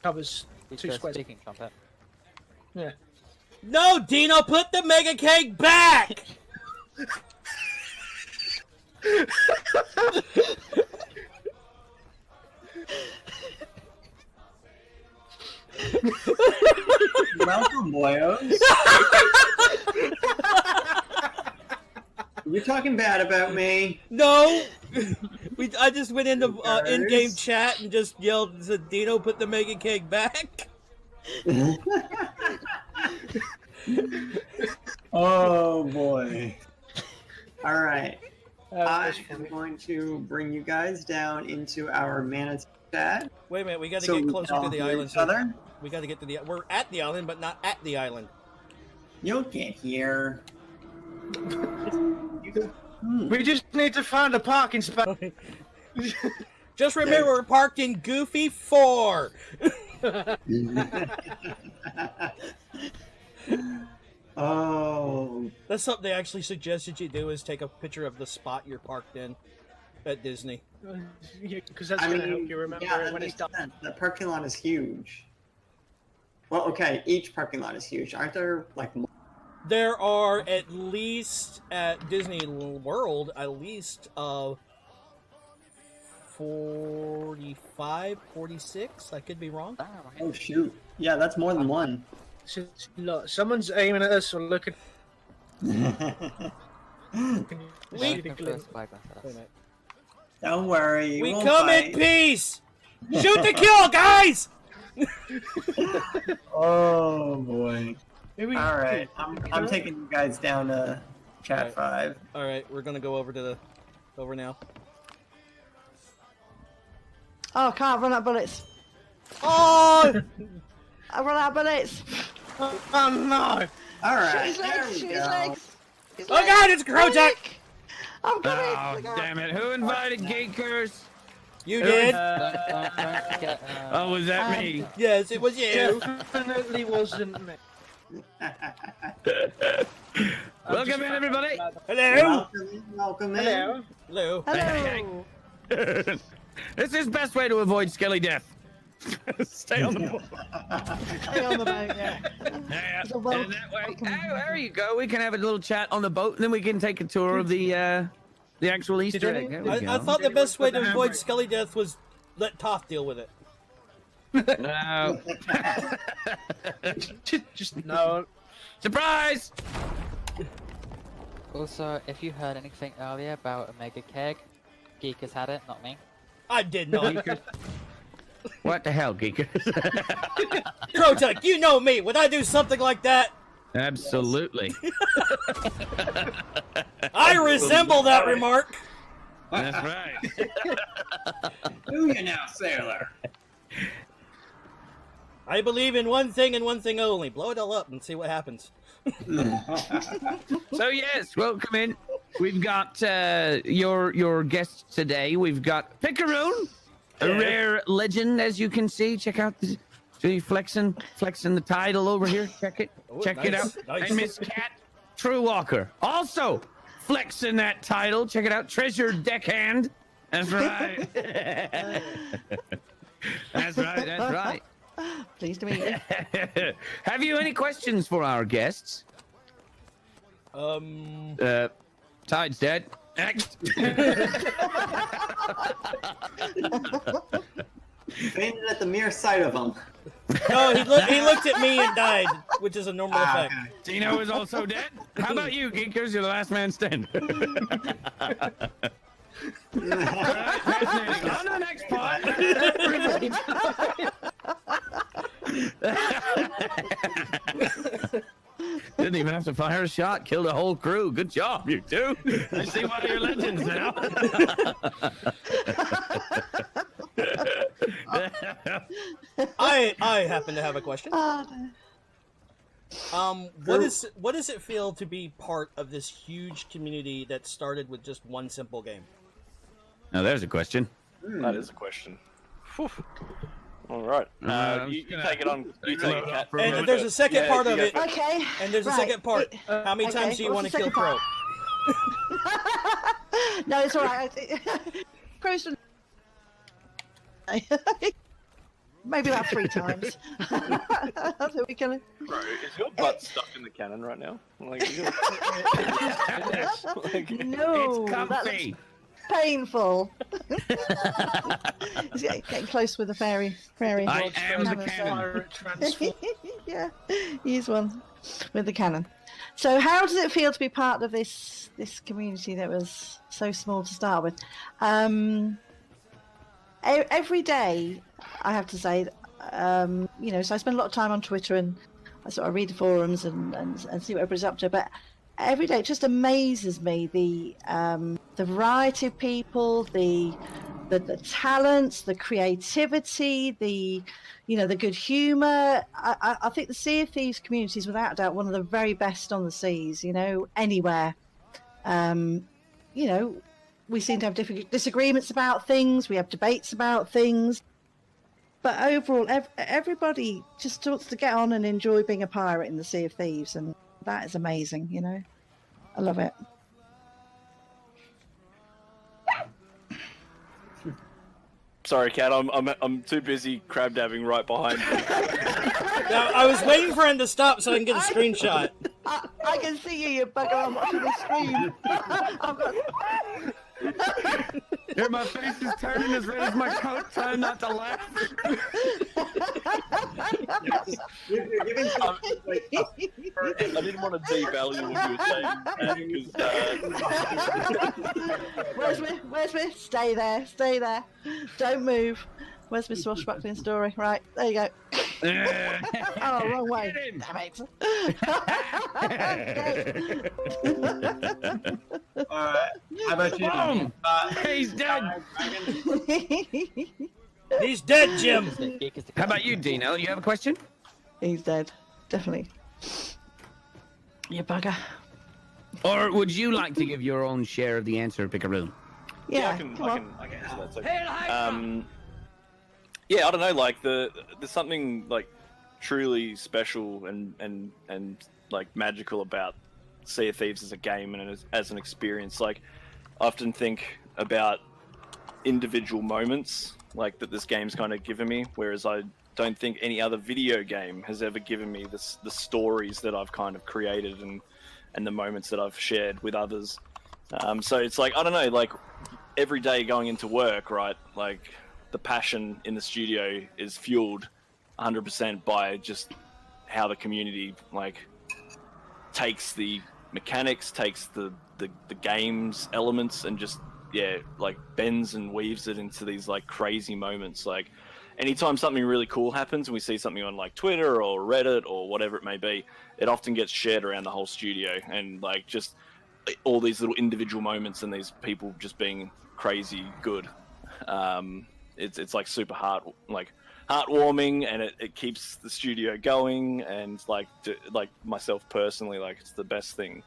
covers He's 2 just squares. speaking trumpet. Yeah. No, Dino, put the mega cake back! Welcome, boyos. You're talking bad about me. No! I just went into in-game chat and just yelled and said, Dino, put the mega cake back! Oh, boy. Alright. I That's am funny. going to bring you guys down into our manatee chat. Wait a minute, we gotta So get we closer can to all the hear island. each other. We gotta get to the... We're at the island, but not at the island. You'll get here. We just need to find a parking spot. Just remember, we're parked in Goofy 4! Oh. That's something they actually suggested you do, is take a picture of the spot you're parked in at Disney. Because that's I going to mean, help you remember yeah, it that when it's makes done. sense. The parking lot is huge. Well, okay, each parking lot is huge. Aren't there, like, more? There are at least, at Disney World, at least 45, 46? I could be wrong. Oh, shoot. Yeah, that's more than one. Look, someone's aiming at us or looking. Don't worry. We won't come in fight. peace! Shoot to kill, guys! Oh, boy. Maybe All right, I'm taking you guys down to chat Alright. 5. Alright, we're gonna go over to the... over now. Oh, I can't run out of bullets. Oh! I run out of bullets. Oh no! All right, Shoot his there legs. we Shoot his go. legs. His Oh legs. god, it's Krojak! I'm coming. Oh, damn it. Who invited geekers? You did? Oh, was that me? Yes, it was you. Definitely wasn't me. Welcome in, everybody. Hello? Welcome in. Hello. Hello. Hello. This is best way to avoid skelly death. Stay on the boat. Stay on the boat, yeah. Yeah, So wel- and that way. welcome. Oh, there you go. We can have a little chat on the boat, and then we can take a tour of the actual Easter egg. There we go. I thought the best way to avoid Skelly death was let Toph deal with it. No. Just no. Surprise! Also, if you heard anything earlier about a mega keg, Geek has had it, not me. I did not. What the hell, geekers? Krojak, you know me. Would I do something like that? Absolutely. I resemble that remark. That's right. Do you now, sailor? I believe in one thing and one thing only. Blow it all up and see what happens. So yes, welcome in. We've got your guests today. We've got Pikaroon, a rare legend, as you can see. Check out the flexing the title over here. Check it. Oh, Check it nice, out. nice. And Miss KatTrueWalker also flexing that title. Check it out. Treasure Deckhand. That's right. That's right. That's right. Pleased to meet you. Have you any questions for our guests? Tide's dead. Next. Fainted at the mere sight of him. No, he looked at me and died, which is a normal effect. Dino is also dead. How about you, Geekers? You're the last man standing. Alright, fascinating. On to the next part. Didn't even have to fire a shot. Killed a whole crew. Good job, you two. I see one of your legends now. I happen to have a question. Oh, no. What does it feel to be part of this huge community that started with just one simple game? Now there's a question. That is a question. Whew. All right. You take it on. You take it, Kat. And there's a second part of it. Okay. And there's a right. second part. How many Okay, times do you want what's to the kill second Crow? No, it's all right. Crow's maybe about 3 times. I think we can. Bro, is your butt stuck in the cannon right now? Like, No, It's that's comfy. painful. He's getting close with the fairy. I am the cannon, cannon. Pirate transform. Yeah, use one with the cannon. So, how does it feel to be part of this community that was so small to start with? Every day, I have to say, you know, so I spend a lot of time on Twitter and I sort of read the forums and see what everybody's up to. But every day, it just amazes me the variety of people, the talents, the creativity, the good humour. I think the Sea of Thieves community is without doubt one of the very best on the seas. You know, anywhere. You know, we seem to have different disagreements about things. We have debates about things. But overall, everybody just wants to get on and enjoy being a pirate in the Sea of Thieves, and that is amazing. You know, I love it. sorry, Kat, I'm too busy crab dabbing right behind you. Now, I was waiting for him to stop so I can get a screenshot. I can see you, you bugger. I'm watching the screen. I've got... Here, my face is turning as red as my coat, trying not to laugh. You're giving some, like, I didn't want to devalue what you were saying, Where's me? Stay there. Don't move. Where's my swashbuckling story? Right, there you go. Oh, wrong way. Damn it. Alright, how about you? Boom! He's dead. He's dead, Jim. How about you, Dino? You have a question? He's dead. Definitely. You bugger. Or would you like to give your own share of the answer, Pikaroon? Yeah, I can come on. answer that. So, yeah, I don't know. Like there's something like truly special and like magical about Sea of Thieves as a game and as an experience. Like, I often think about individual moments like that this game's kind of given me, whereas I don't think any other video game has ever given me the stories that I've kind of created and the moments that I've shared with others. So it's like, I don't know, like every day going into work, right? Like the passion in the studio is fueled 100% by just how the community like takes the mechanics, takes the game's elements and just, yeah, like bends and weaves it into these like crazy moments. Like anytime something really cool happens and we see something on like Twitter or Reddit or whatever it may be, it often gets shared around the whole studio, and like just all these little individual moments and these people just being crazy good. It's like super heartwarming, and it keeps the studio going, and like myself personally, like it's the best thing.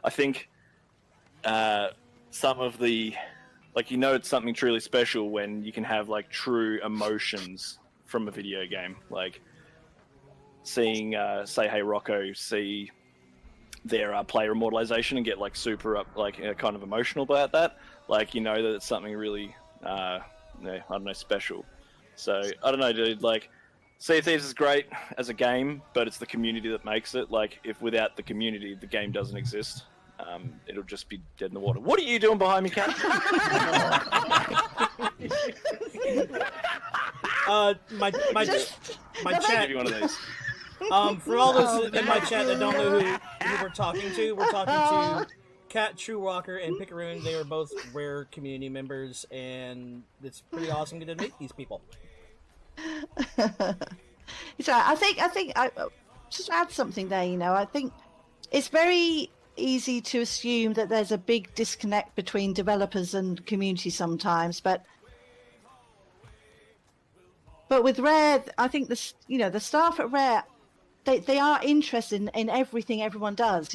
I think some of the, like, it's something truly special when you can have like true emotions from a video game, like seeing Say Hey Rocco see their player immortalization and get like super up, like kind of emotional about that. Like, that it's something really I don't know, special. So I don't know, dude, like Sea of Thieves is great as a game, but it's the community that makes it. Like, if without the community, the game doesn't exist. It'll just be dead in the water. What are you doing behind me, Kat? My I'll chat. give you one of these. For all those in my chat that don't know who we're talking to KatTrueWalker and Pikaroon. They are both rare community members, and it's pretty awesome to meet these people. So I think I just add something there. I think it's very easy to assume that there's a big disconnect between developers and community sometimes, but with Rare, I think the staff at Rare, they are interested in everything everyone does.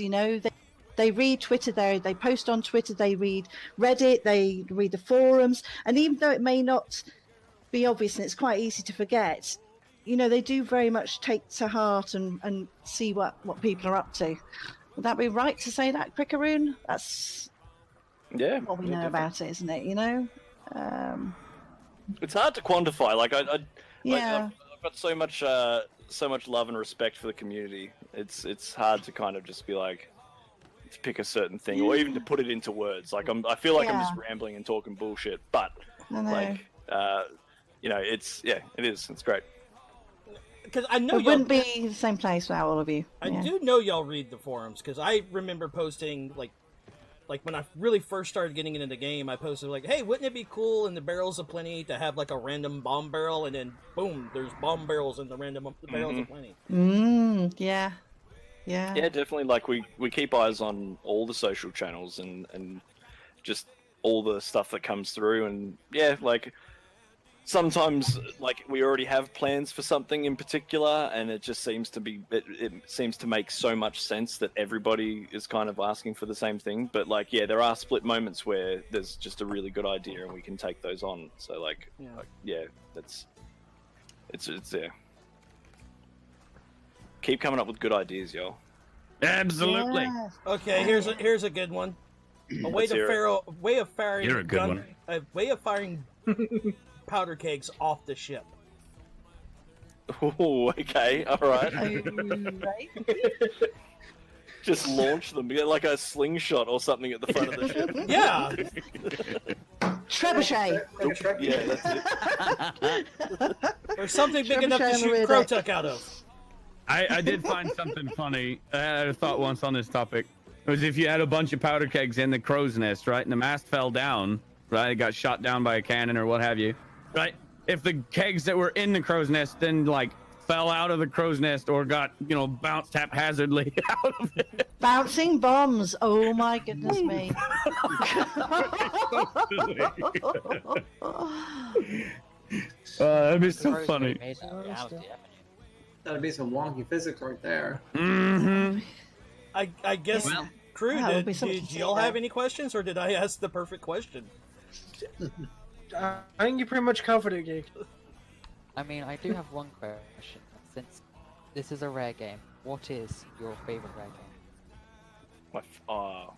They read Twitter, they post on Twitter, they read Reddit, they read the forums, and even though it may not be obvious and it's quite easy to forget, they do very much take to heart and see what people are up to. Would that be right to say that, Pikaroon? That's what we know about it, isn't it? It's hard to quantify. Like, Yeah. I've got so much love and respect for the community. It's hard to kind of just be like to pick a certain thing or even to put it into words. Like I feel like I'm just rambling and talking bullshit, but I know. like you know, it is. It's great. Because I know It wouldn't be the same place without all of you. I do know y'all read the forums, because I remember posting, like when I really first started getting into the game, I posted like, hey, wouldn't it be cool in the Barrels of Plenty to have like a random bomb barrel, and then boom, there's bomb barrels in the Barrels of Plenty. Yeah. Yeah, definitely. Like we keep eyes on all the social channels and just all the stuff that comes through, and yeah, like sometimes like we already have plans for something in particular, and it just seems to be it seems to make so much sense that everybody is kind of asking for the same thing. But like, yeah, there are split moments where there's just a really good idea and we can take those on. So like that's it's yeah. Keep coming up with good ideas, y'all. Absolutely. Yeah. Okay, here's a good one. A way of firing You're a good one. A way of firing powder kegs off the ship. Oh, okay, all right. Right? Just launch them, get like a slingshot or something at the front of the ship. Yeah. Trebuchet. Yeah, that's it. Or something big Trebuchet enough to on the shoot rear crow deck. tuck out of. I did find something funny. I had a thought once on this topic. It was if you had a bunch of powder kegs in the crow's nest, right, and the mast fell down, right, it got shot down by a cannon or what have you, right? If the kegs that were in the crow's nest then like fell out of the crow's nest or got, you know, bounced haphazardly out of it. Bouncing bombs. Oh my goodness me. That'd be so Crows funny. made that reality, haven't you? That'd be some wonky physics right there. Mm-hmm. I guess, Well, crew, that would be something did to y'all say have there. any questions, or did I ask the perfect question? I think you pretty much covered it, Geek. I mean, I do have one question. Since this is a rare game, what is your favorite rare game? Oh,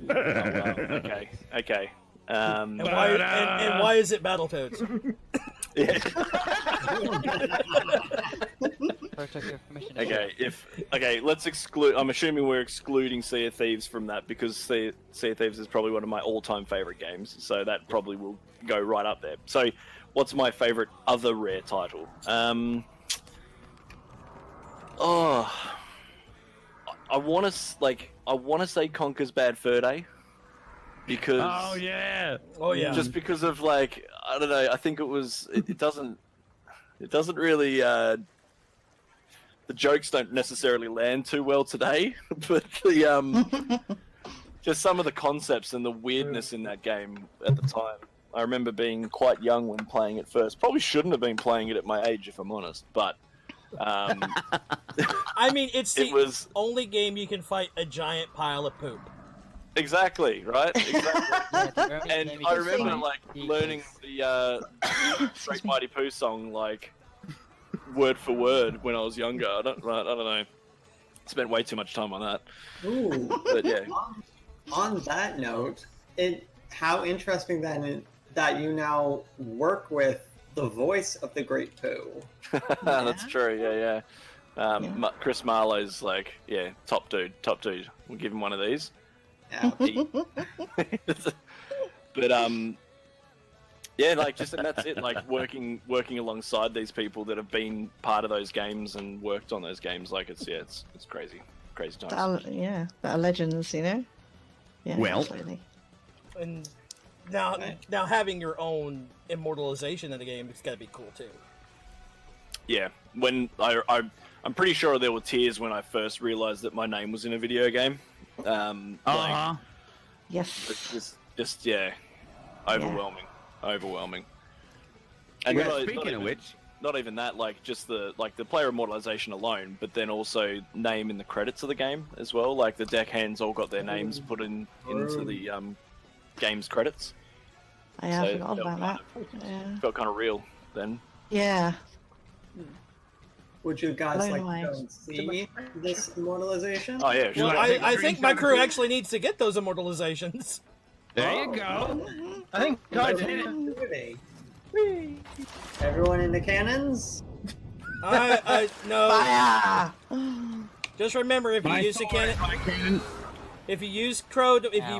wow. Okay. And why is it Battletoads? Yeah. Protocol permission. Okay, let's exclude. I'm assuming we're excluding Sea of Thieves from that because Sea of Thieves is probably one of my all-time favorite games, so that probably will go right up there. So, what's my favorite other rare title? I want to say Conker's Bad Fur Day because Oh yeah. Oh yeah. just because of like I don't know. I think it doesn't really. The jokes don't necessarily land too well today, but the just some of the concepts and the weirdness in that game at the time. I remember being quite young when playing it first. Probably shouldn't have been playing it at my age, if I'm honest. But I mean, it's it the was only game you can fight a giant pile of poop. exactly right. Exactly. Yeah, the only And game you I can remember fight like Geek learning is- the Great Mighty Pooh song like word for word when I was younger. I don't know. Spent way too much time on that. Ooh. But yeah. On that note, how interesting then that you now work with the voice of the Great Pooh. That's true. Yeah. Chris Marlowe's like, yeah, top dude. We'll give him one of these. Yeah. But yeah, like just and that's it. Like working alongside these people that have been part of those games and worked on those games. Like it's crazy times. That are legends, you know. Yeah, Well. absolutely. And now having your own immortalization in the game, it's got to be cool too. Yeah, when I'm pretty sure there were tears when I first realized that my name was in a video game. Like, Yes. it's just yeah, overwhelming. And Well, not speaking even, of which, not even that, like just the player immortalization alone, but then also name in the credits of the game as well. Like the deckhands all got their names put into the game's credits. I have So forgotten felt about that. Yeah. Felt kind of real then. Yeah. Would you guys Blown like away. to go and see this immortalization? Oh yeah, sure. Well, Well, I think my crew actually needs to get those immortalizations. there you go. I think I Let's did. hit it. Everyone in the cannons? No. Fire! Just remember, if you use a cannon, if you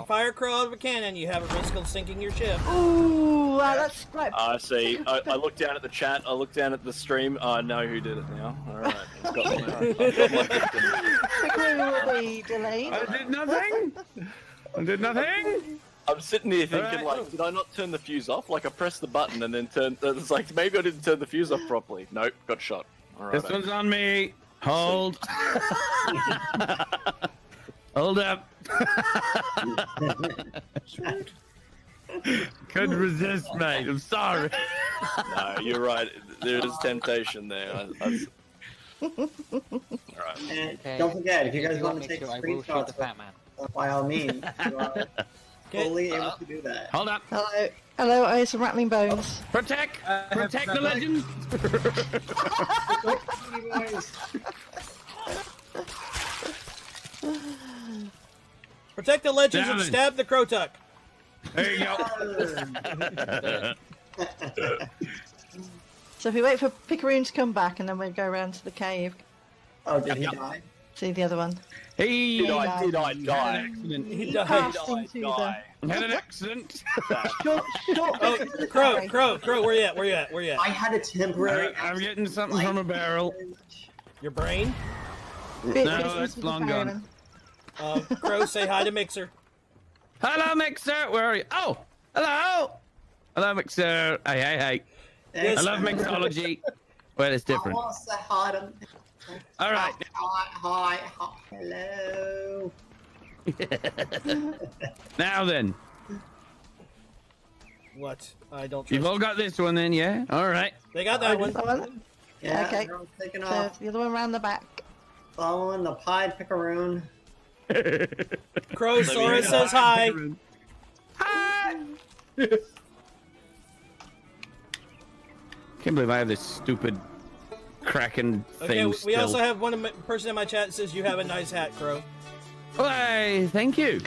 fire crow out of a cannon, you have a risk of sinking your ship. Ooh, wow, that's great. I see. I looked down at the chat. I looked down at the stream. I know who did it now. All right. I've got my victim. Pikaroon will be delayed. I did nothing. I did nothing. I'm sitting here thinking, Alright. like, did I not turn the fuse off? Like, I pressed the button and then turned. It's like maybe I didn't turn the fuse off properly. Nope, got shot. All right. This one's on me. Hold. Hold up. Couldn't resist, mate. I'm sorry. No, you're right. There is temptation there. Alright. And Okay, don't forget, if you guys you want make to take sure I will shoot the screenshots, fat man. by all means, you are fully able to do that. Hold up. Hello, hello, I hear some rattling bones. Protect. Protect the legend. Protect the legends and Damn it. stab the Crotuck. There you go. So if we wait for Pikaroon to come back and then we'll go around to the cave, Oh, did he die? see the other one. He Did I die? He died. Passed into Die. had an accident. Short Oh, bits of the Crow, carry. Crow, Crow, where you at? Where you at? Where you at? I had a temporary. I'm getting something from a barrel. Your brain? Bit- No, bits that's of the long carry. gone. Crow, say hi to Mixer. Hello, Mixer. Where are you? Oh, hello. Hello, Mixer. Hey, hey, hey. Yes. I love mixology. Well, it's I different. want to say hi to. All right. Hi. Hello. Now then, What? I don't you've trust. all got this one then, yeah? All right. They got that one. That one? Yeah, Okay. everyone's taking So off. the other one round the back. Following the pied Pikaroon. Crow, Sora says hi. Hi. Can't believe I have this stupid Kraken Okay, thing we still. also have one person in my chat that says you have a nice hat, Crow. Why, thank you.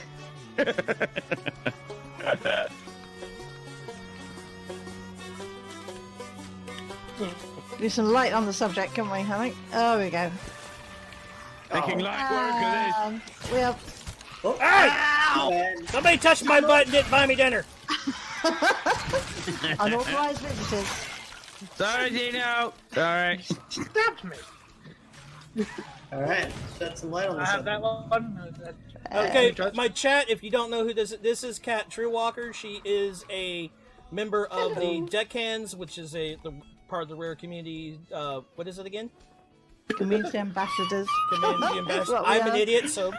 Do some light on the subject, can we, honey? Oh, we go. Making light work of this. We have Hey! And Somebody touched my butt and didn't buy me dinner. unauthorized visitors. Sorry, Dino. Sorry. Stabbed me. all right, shed some light on I this. have that one. Okay, Judge? my chat, if you don't know who this is KatTrueWalker. She is a member of the Deckhands, which is the part of the rare community. What is it again? Community ambassadors. Community ambassador. What we I'm an are. idiot, so.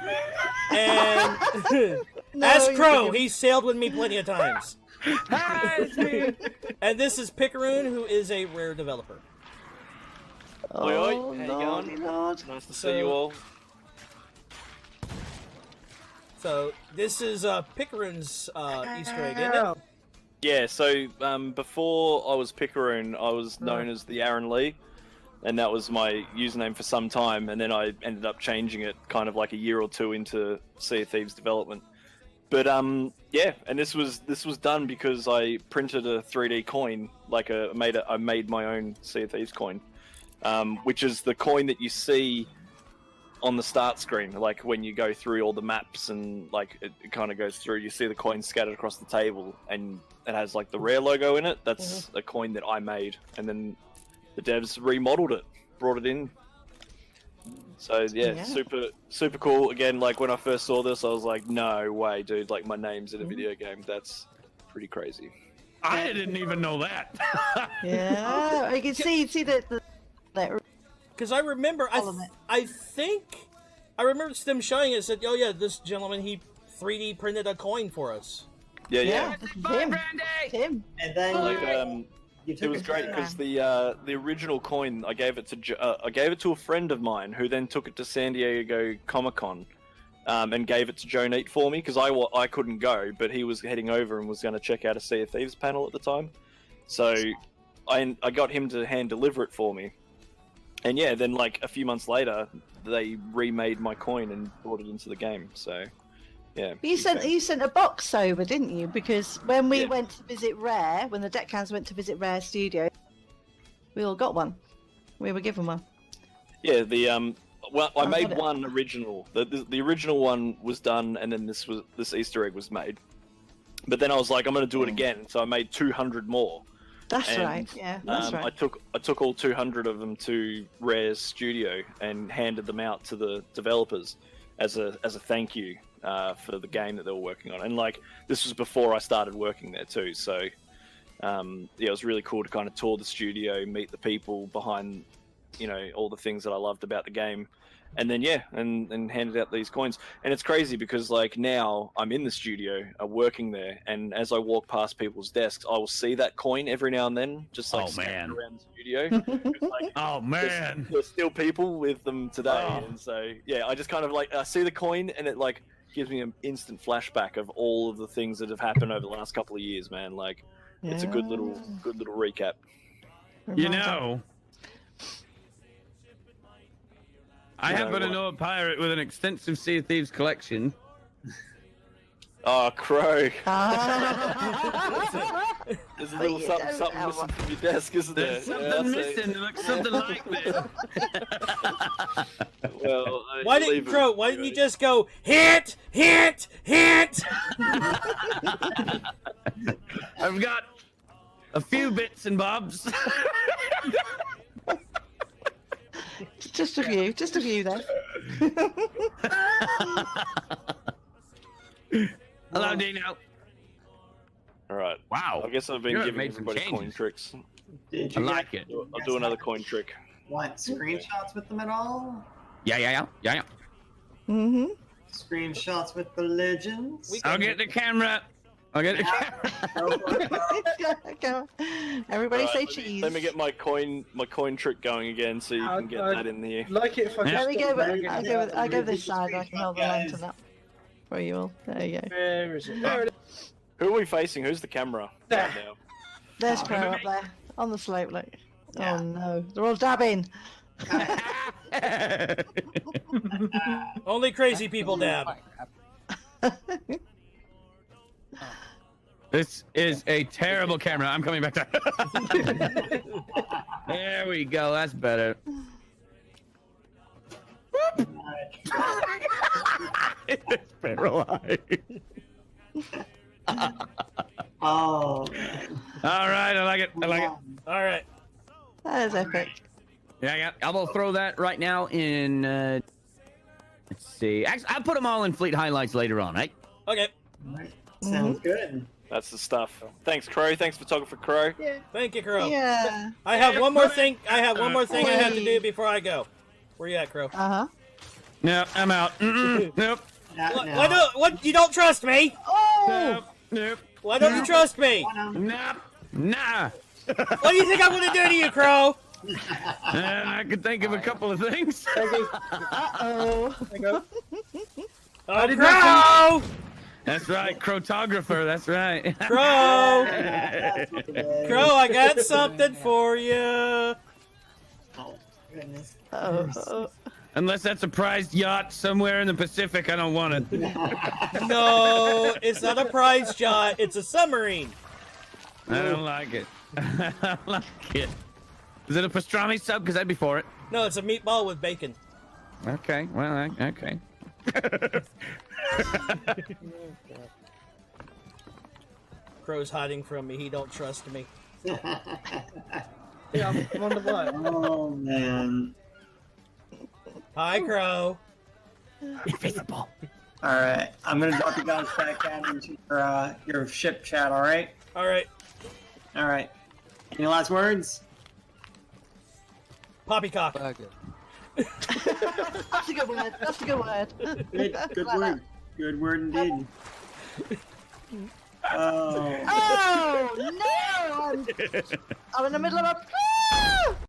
And No, as you Crow, forgive- he's sailed with me plenty of times. Hi, it's me. And this is Pikaroon, who is a rare developer. Oi, oi, Oh, how you lordy going? lord. Nice to see you all. So this is Pikaroon's Easter egg, isn't it? Yeah, so before I was Pikaroon, I was known as the Aaron Lee, and that was my username for some time, and then I ended up changing it kind of like a year or two into Sea of Thieves development. But yeah, and this was done because I printed a 3D coin, like I made my own Sea of Thieves coin, which is the coin that you see on the start screen, like when you go through all the maps and like it kind of goes through, you see the coins scattered across the table, and it has like the rare logo in it. That's a coin that I made, and then the devs remodeled it, brought it in. So yeah, super cool. Again, like when I first saw this, I was like, no way, dude! Like my name's in a video game. That's pretty crazy. I didn't even know that. Yeah, you can see that Because I remember, I think I remember them showing it. Said, "Oh yeah, this gentleman he 3D printed a coin for us." Yeah. yeah, Bye, him. Brandy. Him. And then Like, you it took was it great to because the original coin I gave it to a friend of mine who then took it to San Diego Comic-Con and gave it to Joe Neat for me because I couldn't go, but he was heading over and was going to check out a Sea of Thieves panel at the time, so I got him to hand deliver it for me, and yeah, then like a few months later they remade my coin and brought it into the game. So yeah. You sent a box over, didn't you? Because when we Yeah. went to visit Rare, when the deckhands went to visit Rare Studio, we all got one. We were given one. Yeah, well, I Oh, made got it. one original. The original one was done, and then this Easter egg was made. But then I was like, I'm going to do it again, so I made 200 more. That's And, right. Yeah, that's right. I took all 200 of them to Rare's studio and handed them out to the developers as a thank you for the game that they were working on. And like this was before I started working there too, so yeah, it was really cool to kind of tour the studio, meet the people behind, you know, all the things that I loved about the game. And then and handed out these coins. And it's crazy because like now I'm in the studio, working there, and as I walk past people's desks, I will see that coin every now and then, just like scattered around the studio. It's like, Oh man. there's still people with them today, Oh. and so yeah, I just kind of like I see the coin, and it like gives me an instant flashback of all of the things that have happened over the last couple of years, man. Like it's a good little recap. You know, I You know happen to what? know a pirate with an extensive Sea of Thieves collection. Oh, Crow. Ah. There's a little you something don't missing have from your desk, isn't there? There's something Yeah, I'll say- missing. It looks something like this. Well, Why leave didn't it Crow? Why didn't you just go hint, hint, hint? I've got a few bits and bobs. Just a few there. Hello, Dino. All right. Wow. I guess I've been You've giving made some everybody coin changes. tricks. Did I you like guys- it. I'll do another coin trick. Want screenshots with them at all? Yeah. Mm-hmm. Screenshots with the legends? I'll get the camera. Everybody Right, say cheese. Let me get my coin trick going again, so you can get I- that in here. Like it if I Let me just go. stop I go this side. I can hold the lantern up for you all. There you go. Where is it? There it is. Who are we facing? Who's the camera There. right now? There's Crow up there on the slope. Look. Oh no, they're all dabbing. Only crazy people dab. This is a terrible camera. I'm coming back to. There we go. That's better. It's paralyzed. Oh, man. All right, I like it. I like it. All right. That is epic. Yeah. I will throw that right now in. Let's see. Actually, I'll put them all in fleet highlights later on, right? Okay. Alright, sounds good. That's the stuff. Thanks, Crow. Thanks, photographer Crow. Thank you, Crow. Yeah. I have one more thing. I have one more thing I have to Hey. do before I go. Where you at, Crow? Uh huh. No, I'm out. Nope. Not What? now. What? You don't trust me? Oh. Nope. Why don't you trust me? Nope. Nah. What do you think I'm gonna do to you, Crow? I could think of a couple of things. Oh. Oh, did Crow! That's right, crotographer. That's right. Crow! That's what it is. Crow, I got something for you. Oh, goodness. Oh. Unless that's a prized yacht somewhere in the Pacific, I don't want it. No, it's not a prize shot. It's a submarine. I don't like it. I don't like it. Is it a pastrami sub? Because I'd be for it. No, it's a meatball with bacon. Okay, well, okay. Crow's hiding from me. He don't trust me. Yeah, I'm on the way. Oh, man. Hi, Crow. Invisible. Alright, I'm gonna drop you guys back down into your ship chat, alright? All right, Alright. Any last words? poppycock. Burger. That's a good word. That's a good word. Good Like word. Good word indeed. Oh. Oh no! I'm in the middle of a